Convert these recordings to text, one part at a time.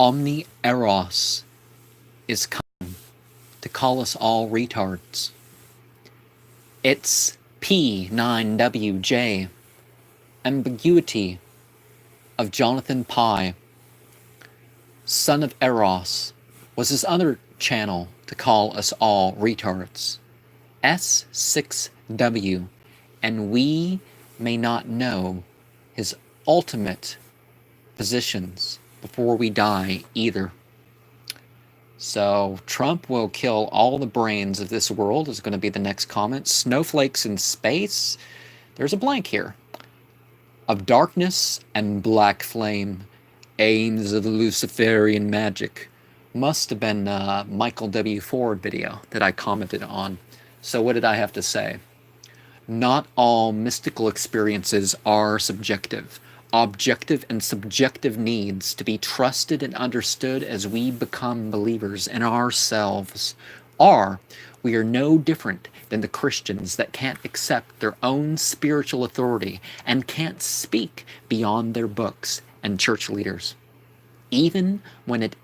Omni Eros is coming to call us all retards. It's P9WJ, ambiguity of Jonathan Pye, son of Eros, was his other channel to call us all retards. S6W, and we may not know his ultimate positions before we die either. So Trump will kill all the brains of this world is going to be the next comment. Snowflakes in space. There's a blank here. Of darkness and black flame, aims of the Luciferian magic. Must have been Michael W. Ford video that I commented on. So what did I have to say? Not all mystical experiences are subjective. Objective and subjective needs to be trusted and understood as we become believers in ourselves. We are no different than the Christians that can't accept their own spiritual authority and can't speak beyond their books and church leaders. Even when it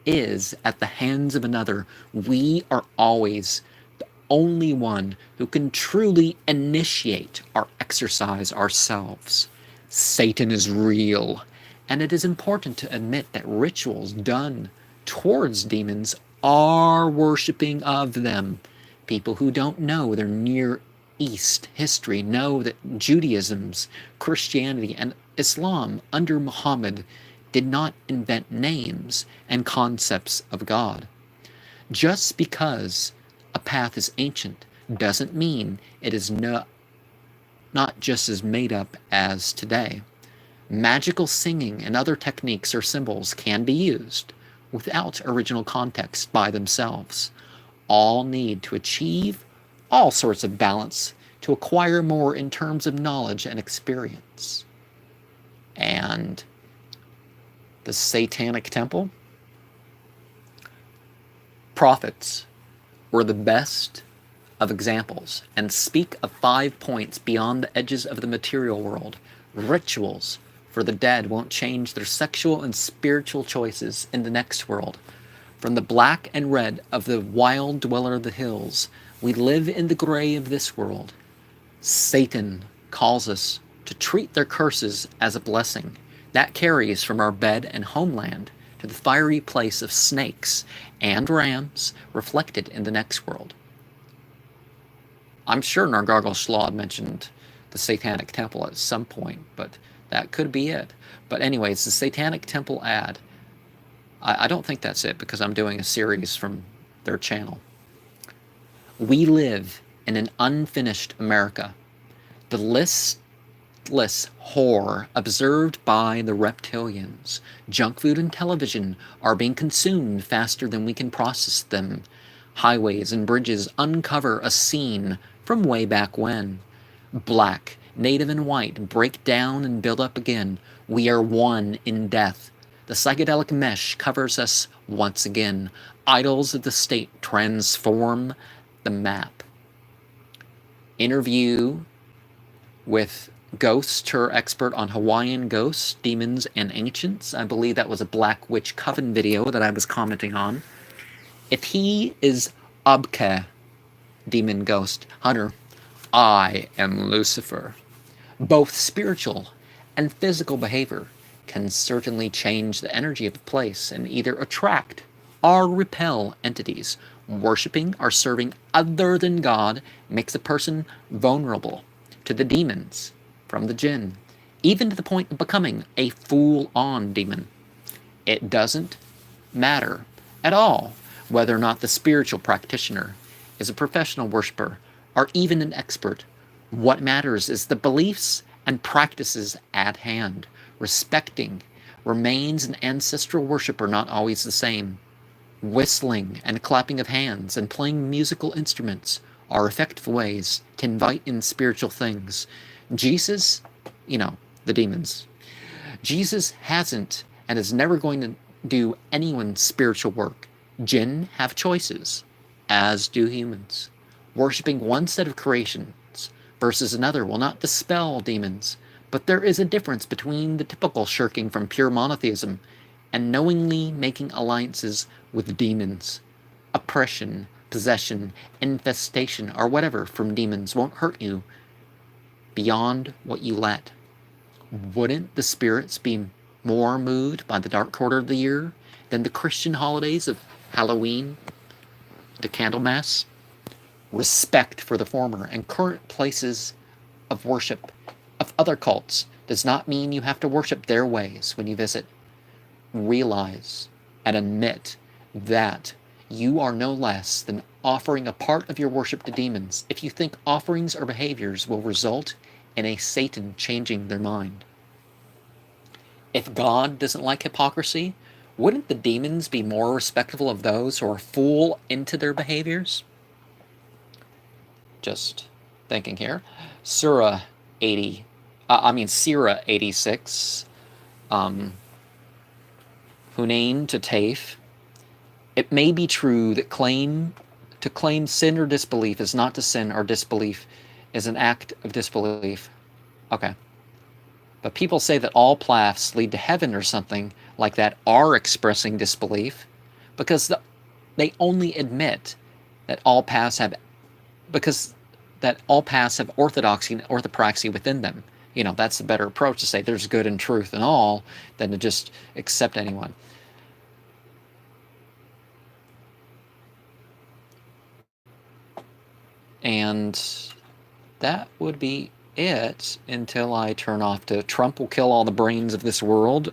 is at the hands of another, we are always the only one who can truly initiate our exercise ourselves. Satan is real, and it is important to admit that rituals done towards demons are worshiping of them. People who don't know their Near East history know that Judaism's, Christianity, and Islam under Muhammad did not invent names and concepts of God. Just because a path is ancient doesn't mean it is not just as made up as today. Magical singing and other techniques or symbols can be used without original context by themselves. All need to achieve all sorts of balance to acquire more in terms of knowledge and experience. And the Satanic Temple? Prophets were the best of examples and speak of 5 points beyond the edges of the material world. Rituals for the dead won't change their sexual and spiritual choices in the next world. From the black and red of the wild dweller of the hills, we live in the gray of this world. Satan calls us to treat their curses as a blessing. That carries from our bed and homeland to the fiery place of snakes and rams reflected in the next world. I'm sure Nargargole Shlod mentioned the Satanic Temple at some point, but that could be it. But anyways, the Satanic Temple ad, I don't think that's it because I'm doing a series from their channel. We live in an unfinished America. The listless horror observed by the reptilians. Junk food and television are being consumed faster than we can process them. Highways and bridges uncover a scene from way back when. Black, native, and white break down and build up again. We are one in death. The psychedelic mesh covers us once again. Idols of the state transform the map. Interview with Ghost, her expert on Hawaiian ghosts, demons, and ancients. I believe that was a Black Witch Coven video that I was commenting on. If he is Abke, demon ghost hunter, I am Lucifer. Both spiritual and physical behavior can certainly change the energy of a place and either attract or repel entities. Worshipping or serving other than God makes a person vulnerable to the demons from the jinn, even to the point of becoming a full-on demon. It doesn't matter at all whether or not the spiritual practitioner is a professional worshiper or even an expert. What matters is the beliefs and practices at hand. Respecting remains an ancestral worship are not always the same. Whistling and clapping of hands and playing musical instruments are effective ways to invite in spiritual things. Jesus, the demons. Jesus hasn't and is never going to do anyone's spiritual work. Jinn have choices, as do humans. Worshipping one set of creations versus another will not dispel demons, but there is a difference between the typical shirking from pure monotheism and knowingly making alliances with demons. Oppression, possession, infestation, or whatever from demons won't hurt you beyond what you let. Wouldn't the spirits be more moved by the dark quarter of the year than the Christian holidays of Halloween, the Candlemas? Respect for the former and current places of worship of other cults does not mean you have to worship their ways when you visit. Realize and admit that you are no less than offering a part of your worship to demons if you think offerings or behaviors will result in a Satan changing their mind. If God doesn't like hypocrisy, wouldn't the demons be more respectful of those who are fool into their behaviors? Just thinking here. Surah 86, Hunain to Taif. It may be true that to claim sin or disbelief is not to sin, or disbelief is an act of disbelief. Okay. But people say that all paths lead to heaven or something like that are expressing disbelief because they only admit that all paths have orthodoxy and orthopraxy within them. That's the better approach, to say there's good and truth in all than to just accept anyone. And that would be it until I turn off to Trump will kill all the brains of this world.